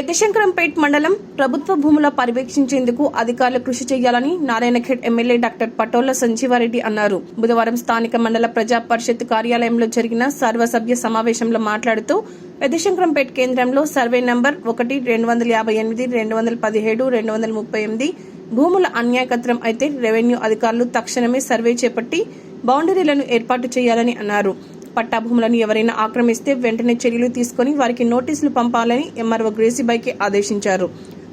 పెద్దశంకరంపేట్ మండలం ప్రభుత్వ భూముల పర్యవేక్షించేందుకు అధికారులు కృషి చేయాలని నారాయణఖేడ్ ఎమ్మెల్యే డాక్టర్ పటోళ్ల సంజీవారెడ్డి అన్నారు. బుధవారం స్థానిక మండల ప్రజా పరిషత్ కార్యాలయంలో జరిగిన సర్వసభ్య సమావేశంలో మాట్లాడుతూ పెద్దశంకరంపేట్ కేంద్రంలో సర్వే నంబర్ 1, 258, 217, 238 భూముల అన్యాయకత్రం అయితే రెవెన్యూ అధికారులు తక్షణమే సర్వే చేపట్టి బౌండరీలను ఏర్పాటు చేయాలని అన్నారు. పట్టా భూములను ఎవరైనా ఆక్రమిస్తే వెంటనే చర్యలు తీసుకుని వారికి నోటీసులు పంపాలని ఎంఆర్ఓ గ్రేసీబాయ్కి ఆదేశించారు.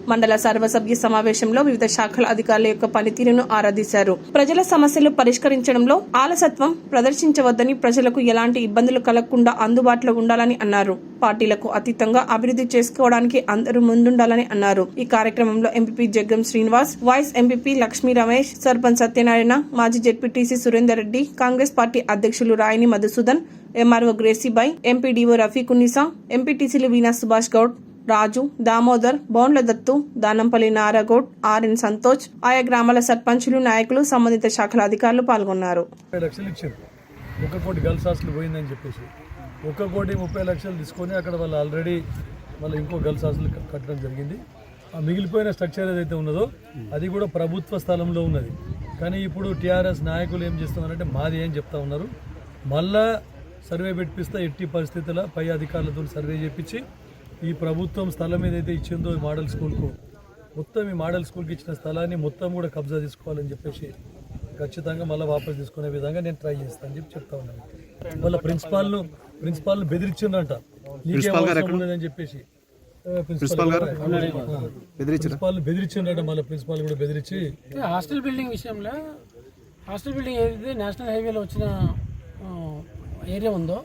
మండల సర్వసభ్య సమావేశంలో వివిధ శాఖల అధికారుల యొక్క పనితీరును ఆరాధించారు. ప్రజల సమస్యలు పరిష్కరించడంలో ఆలసత్వం ప్రదర్శించవద్దని, ప్రజలకు ఎలాంటి ఇబ్బందులు కలగకుండా అందుబాటులో ఉండాలని అన్నారు. పార్టీలకు అతీతంగా అభివృద్ధి చేసుకోవడానికి అందరూ ముందుండాలని అన్నారు. ఈ కార్యక్రమంలో MPP Jaggam Srinivas, vice MPP Lakshmi Ramesh, sarpanch Satyanarayana, మాజీ జెడ్పీటీసీ సురేందర్ రెడ్డి, కాంగ్రెస్ పార్టీ అధ్యక్షులు రాయని మధుసూదన్, ఎంఆర్ఓ గ్రేసీబాయ్, ఎంపీడీఓ రఫీకున్నిసా, ఎంపీటీసీలు వీణా సుభాష్ గౌడ్, రాజు, దామోదర్, బోండ్ల దత్తు, దానంపల్లి నారాగౌడ్, ఆర్ఎన్ సంతోష్, ఆయా గ్రామాల సర్పంచులు, నాయకులు, సంబంధిత శాఖల అధికారులు పాల్గొన్నారు. 1 లక్షలు ఇచ్చారు. 1 కోటి గర్ల్స్ హాస్టల్ పోయిందని చెప్పేసి 1,30,00,000 తీసుకొని అక్కడ వాళ్ళు ఆల్రెడీ వాళ్ళు ఇంకో గర్ల్స్ హాస్టల్ కట్టడం జరిగింది. ఆ మిగిలిపోయిన స్ట్రక్చర్ ఏదైతే ఉన్నదో అది కూడా ప్రభుత్వ స్థలంలో ఉన్నది. కానీ ఇప్పుడు టీఆర్ఎస్ నాయకులు ఏం చేస్తున్నారంటే మాది ఏం చెప్తా ఉన్నారు, మళ్ళా సర్వే పెట్టిస్తే ఎట్టి పరిస్థితుల పై అధికారులతో సర్వే చేయించి ఈ ప్రభుత్వం స్థలం ఏదైతే ఇచ్చిందో ఈ మోడల్ స్కూల్కు మొత్తం ఈ మోడల్ స్కూల్కి ఇచ్చిన స్థలాన్ని మొత్తం కూడా కబ్జా తీసుకోవాలని చెప్పేసి ఖచ్చితంగా మళ్ళీ వాపసు తీసుకునే విధంగా నేను ట్రై చేస్తాను అని చెప్పి చెప్తా ఉన్నాను. వాళ్ళ ప్రిన్సిపాల్ను బెదిరించిందంట, నీకే అవసరం లేదని చెప్పేసి ప్రిన్సిపాల్ బెదిరించిందంట. మళ్ళీ ప్రిన్సిపాల్ కూడా బెదిరించి హాస్టల్ బిల్డింగ్ విషయంలో హాస్టల్ బిల్డింగ్ ఏదైతే నేషనల్ హైవేలో వచ్చిన ఏరియా ఉందో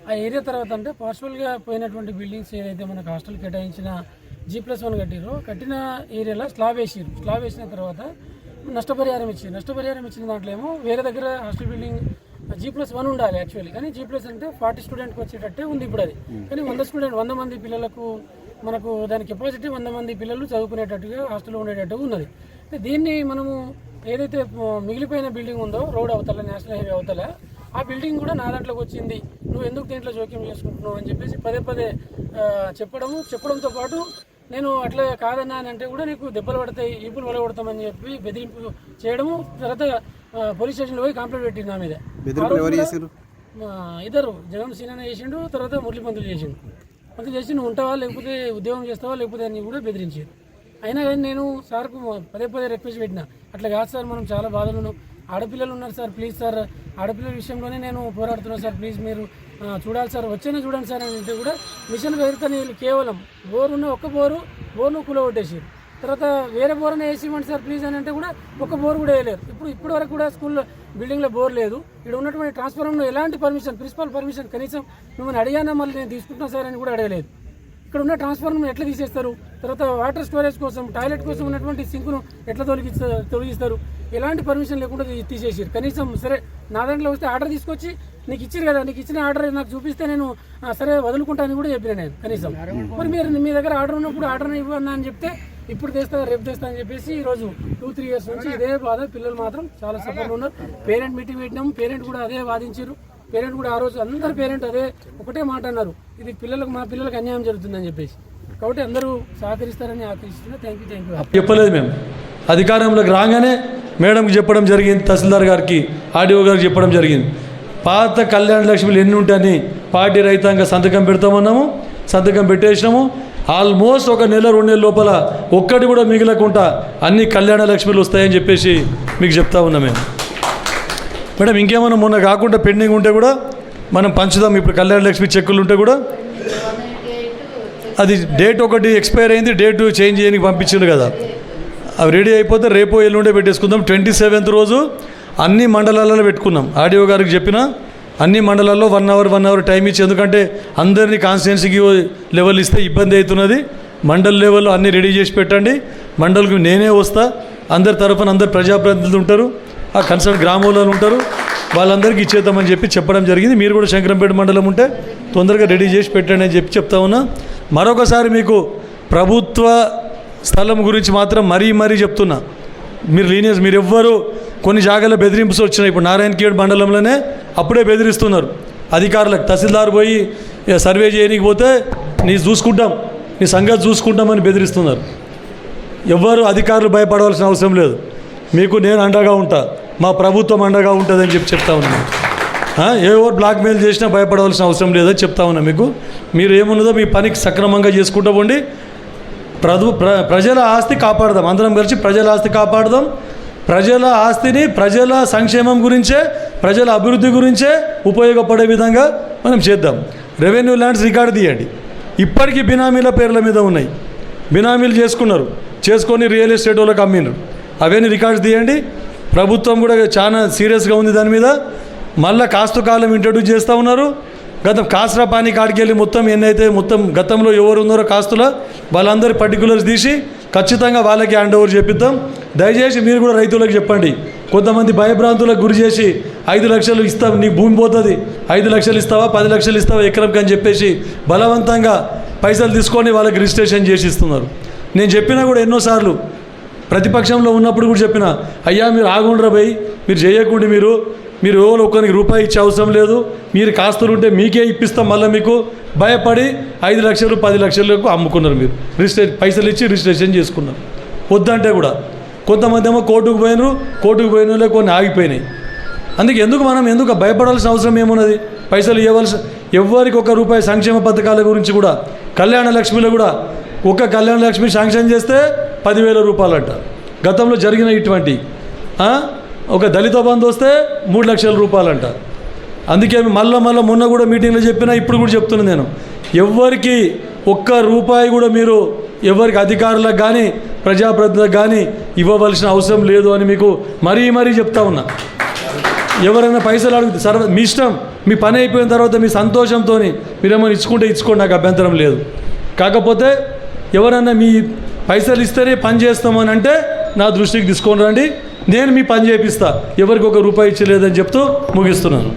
ఆ ఏరియా తర్వాత అంటే పార్షువల్గా పోయినటువంటి బిల్డింగ్స్ ఏదైతే మనకు హాస్టల్ కేటాయించిన G+1 కట్టిరో కట్టిన ఏరియాలో స్లాబ్ వేసిన తర్వాత నష్టపరిహారం ఇచ్చిన దాంట్లో ఏమో వేరే దగ్గర హాస్టల్ బిల్డింగ్ G+1 ఉండాలి యాక్చువల్లీ, కానీ G+ అంటే 40 స్టూడెంట్కి వచ్చేటట్టే ఉంది ఇప్పుడు అది. కానీ 100 మంది పిల్లలకు మనకు దాని కెపాసిటీ 100 మంది పిల్లలు చదువుకునేటట్టుగా హాస్టల్లో ఉండేటట్టుగా ఉన్నది. దీన్ని మనము ఏదైతే మిగిలిపోయిన బిల్డింగ్ ఉందో రోడ్ అవతల నేషనల్ హైవే అవతల ఆ బిల్డింగ్ కూడా నా దాంట్లోకి వచ్చింది, నువ్వు ఎందుకు దీంట్లో జోక్యం చేసుకుంటున్నావు అని చెప్పేసి పదే చెప్పడంతో పాటు నేను అట్లా కాదన్నా అని అంటే కూడా నీకు దెబ్బలు పడతాయి, ఈపులు పడగొడతామని చెప్పి బెదిరింపు చేయడము. తర్వాత పోలీస్ స్టేషన్లో పోయి కంప్లైంట్ పెట్టింది నా మీద. ఇద్దరు జగన్ సీనన్న చేసిండు, తర్వాత మురళి పంతులు చేసి నువ్వు ఉంటావా లేకపోతే ఉద్యోగం చేస్తావా లేకపోతే అని కూడా బెదిరించారు. అయినా కానీ నేను సార్కు పదే రిక్వెస్ట్ పెట్టినా, అట్లా కాదు సార్, మనం చాలా బాధలు ఉన్నాం, ఆడపిల్లలు ఉన్నారు సార్, ప్లీజ్ సార్, ఆడపిల్లల విషయంలోనే నేను పోరాడుతున్నాను సార్, ప్లీజ్ మీరు చూడాలి సార్, వచ్చేనే చూడండి సార్ అని అంటే కూడా మిషన్ పేరుతో నీళ్ళు కేవలం ఒక్క బోరును కూలగొట్టేసారు. తర్వాత వేరే బోర్ని వేసి ఇవ్వండి సార్ ప్లీజ్ అని అంటే కూడా ఒక బోర్ కూడా వేయలేరు. ఇప్పటి వరకు కూడా స్కూల్లో బిల్డింగ్లో బోర్ లేదు. ఇక్కడ ఉన్నటువంటి ట్రాన్స్ఫార్మర్లో ఎలాంటి పర్మిషన్, ప్రిన్సిపల్ పర్మిషన్ కనీసం మిమ్మల్ని అడిగానా మళ్ళీ నేను తీసుకుంటున్నా సార్ అని కూడా అడగలేదు. ఇక్కడ ఉన్న ట్రాన్స్ఫార్మర్ను ఎట్లా తీసేస్తారు, తర్వాత వాటర్ స్టోరేజ్ కోసం టాయిలెట్ కోసం ఉన్నటువంటి సింకును ఎట్లా తొలగిస్తారు, ఎలాంటి పర్మిషన్ లేకుండా తీసేసారు. కనీసం సరే నా దాంట్లో వస్తే ఆర్డర్ తీసుకొచ్చి నీకు ఇచ్చారు కదా, నీకు ఇచ్చిన ఆర్డర్ నాకు చూపిస్తే నేను సరే వదులుకుంటానని కూడా చెప్పిన నేను కనీసం. మరి మీరు మీ దగ్గర ఆర్డర్ ఉన్నప్పుడు ఆర్డర్ ఇవ్వన్నా అని చెప్తే ఇప్పుడు తెస్తా రేపు తెస్తా అని చెప్పేసి ఈరోజు 2-3 ఇయర్స్ నుంచి ఇదే బాధ. పిల్లలు మాత్రం చాలా సఫర్లు ఉన్నారు. పేరెంట్ మీటింగ్ పెట్టినాము, పేరెంట్ కూడా అదే వాదించారు. పేరెంట్ కూడా ఆ రోజు అందరు పేరెంట్ అదే ఒకటే మాట అన్నారు, ఇది మా పిల్లలకు అన్యాయం జరుగుతుందని చెప్పేసి. కాబట్టి అందరూ సహకరిస్తారని ఆకరిస్తున్నా. Thank you. చెప్పలేదు, మేము అధికారంలోకి రాగానే మేడంకి చెప్పడం జరిగింది, తహసీల్దార్ గారికి, ఆర్డీఓ గారికి చెప్పడం జరిగింది. పాత కళ్యాణ లక్ష్మిలు ఎన్ని ఉంటాయని పార్టీ రైతాంగ సంతకం పెడతామన్నాము, సంతకం పెట్టేసినాము. ఆల్మోస్ట్ 1 నెల 2 నెలల లోపల ఒక్కటి కూడా మిగిలకుండా అన్ని కళ్యాణ లక్ష్మిలు వస్తాయని చెప్పేసి మీకు చెప్తా ఉన్నాం మేము. మేడం ఇంకేమైనా మొన్న కాకుండా పెండింగ్ ఉంటే కూడా మనం పంచుదాం. ఇప్పుడు కళ్యాణ లక్ష్మి చెక్కులు ఉంటే కూడా అది డేట్ ఒకటి ఎక్స్పైర్ అయింది, డేట్ చేంజ్ చేయడానికి పంపించిండు కదా, అవి రెడీ అయిపోతే రేపు ఎల్లుండే పెట్టేసుకుందాం. 27th రోజు అన్ని మండలాలలో పెట్టుకున్నాం. ఆర్డీఓ గారికి చెప్పిన అన్ని మండలాల్లో 1 అవర్ టైం ఇచ్చి, ఎందుకంటే అందరినీ కాన్స్టిట్యున్సీకి లెవెల్ ఇస్తే ఇబ్బంది అవుతున్నది. మండల్ లెవెల్లో అన్నీ రెడీ చేసి పెట్టండి. మండల్కి నేనే వస్తా, అందరి తరఫున అందరు ప్రజాప్రతినిధులు ఉంటారు, ఆ కన్సర్న్ గ్రామంలో ఉంటారు, వాళ్ళందరికీ ఇచ్చేద్దామని చెప్పి చెప్పడం జరిగింది. మీరు కూడా శంకరంపేట మండలం ఉంటే తొందరగా రెడీ చేసి పెట్టండి అని చెప్పి చెప్తా ఉన్నా. మరొకసారి మీకు ప్రభుత్వ స్థలం గురించి మాత్రం మరీ చెప్తున్నా, మీరు లీనియస్, మీరు ఎవ్వరు కొన్ని జాగాలో బెదిరింపులు వచ్చినాయి. ఇప్పుడు నారాయణఖేడ్ మండలంలోనే అప్పుడే బెదిరిస్తున్నారు అధికారులకు. తహసీల్దార్ పోయి సర్వే చేయడానికి పోతే నీ చూసుకుంటాం, మీ సంగతి చూసుకుంటామని బెదిరిస్తున్నారు. ఎవ్వరు అధికారులు భయపడవలసిన అవసరం లేదు. మీకు నేను అండగా ఉంటా, మా ప్రభుత్వం అండగా ఉంటుందని చెప్తా ఉన్నాను. ఎవరు బ్లాక్మెయిల్ చేసినా భయపడవలసిన అవసరం లేదని చెప్తా ఉన్నా మీకు. మీరు ఏమున్నదో మీ పనికి సక్రమంగా చేసుకుంటూ పోండి. ప్రజల ఆస్తి కాపాడదాం, అందరం కలిసి ప్రజల ఆస్తి కాపాడదాం. ప్రజల ఆస్తిని ప్రజల సంక్షేమం గురించే, ప్రజల అభివృద్ధి గురించే ఉపయోగపడే విధంగా మనం చేద్దాం. రెవెన్యూ ల్యాండ్స్ రికార్డు తీయండి. ఇప్పటికీ బినామీల పేర్ల మీద ఉన్నాయి, బినామీలు చేసుకొని రియల్ ఎస్టేట్ వాళ్ళకి అమ్మినారు. అవన్నీ రికార్డ్స్ తీయండి. ప్రభుత్వం కూడా చాలా సీరియస్గా ఉంది దాని మీద. మళ్ళీ కాస్తు కాలం ఇంట్రడ్యూస్ చేస్తూ ఉన్నారు. కాస్రా పానీ కాడికి వెళ్ళి మొత్తం గతంలో ఎవరు ఉన్నారో కాస్తుల వాళ్ళందరి పర్టికులర్స్ తీసి ఖచ్చితంగా వాళ్ళకి హ్యాండ్ ఓవర్ చేపిద్దాం. దయచేసి మీరు కూడా రైతులకు చెప్పండి. కొంతమంది భయభ్రాంతులకు గురి చేసి 5 లక్షలు ఇస్తాం, నీకు భూమి పోతుంది, 5 లక్షలు ఇస్తావా, 10 లక్షలు ఇస్తావా ఎకరంకి అని చెప్పేసి బలవంతంగా పైసలు తీసుకొని వాళ్ళకి రిజిస్ట్రేషన్ చేసి ఇస్తున్నారు. నేను చెప్పినా కూడా ఎన్నోసార్లు ప్రతిపక్షంలో ఉన్నప్పుడు కూడా చెప్పిన, అయ్యా మీరు ఆగుండ్రా భయ్, మీరు చేయకుండా మీరు ఎవరు ఒక్కరికి రూపాయి ఇచ్చే అవసరం లేదు, మీరు కాస్తులు ఉంటే మీకే ఇప్పిస్తాం. మళ్ళీ మీకు భయపడి 5 లక్షలు 10 లక్షలకు అమ్ముకున్నారు. మీరు పైసలు ఇచ్చి రిజిస్ట్రేషన్ చేసుకున్నారు. వద్దంటే కూడా కొంతమంది ఏమో కోర్టుకు పోయిన కొన్ని ఆగిపోయినాయి. అందుకే ఎందుకు భయపడాల్సిన అవసరం ఏమున్నది? పైసలు ఇవ్వాల్సిన ఎవరికి ₹1 సంక్షేమ పథకాల గురించి కూడా, కళ్యాణ లక్ష్మిలో కూడా ఒక కళ్యాణ లక్ష్మి శాంక్షన్ చేస్తే ₹10,000 అంట. గతంలో జరిగిన ఇటువంటి ఒక దళిత బంధు వస్తే ₹3 లక్షల అంట. అందుకే మళ్ళీ మొన్న కూడా మీటింగ్లో చెప్పినా, ఇప్పుడు కూడా చెప్తున్నాను నేను, ఎవ్వరికి ₹1 కూడా మీరు ఎవరికి అధికారులకు కానీ ప్రజాప్రతినిధులకు కానీ ఇవ్వవలసిన అవసరం లేదు అని మీకు మరీ చెప్తా ఉన్నా. ఎవరైనా పైసలు అడిగితే మీ ఇష్టం, మీ పని అయిపోయిన తర్వాత మీ సంతోషంతో మీరేమైనా ఇచ్చుకోండి, నాకు అభ్యంతరం లేదు. కాకపోతే ఎవరైనా మీ పైసలు ఇస్తేనే పని చేస్తామని అంటే నా దృష్టికి తీసుకొని రండి, నేను మీ పని చేపిస్తా. ఎవరికి ₹1 ఇచ్చలేదని చెప్తూ ముగిస్తున్నాను.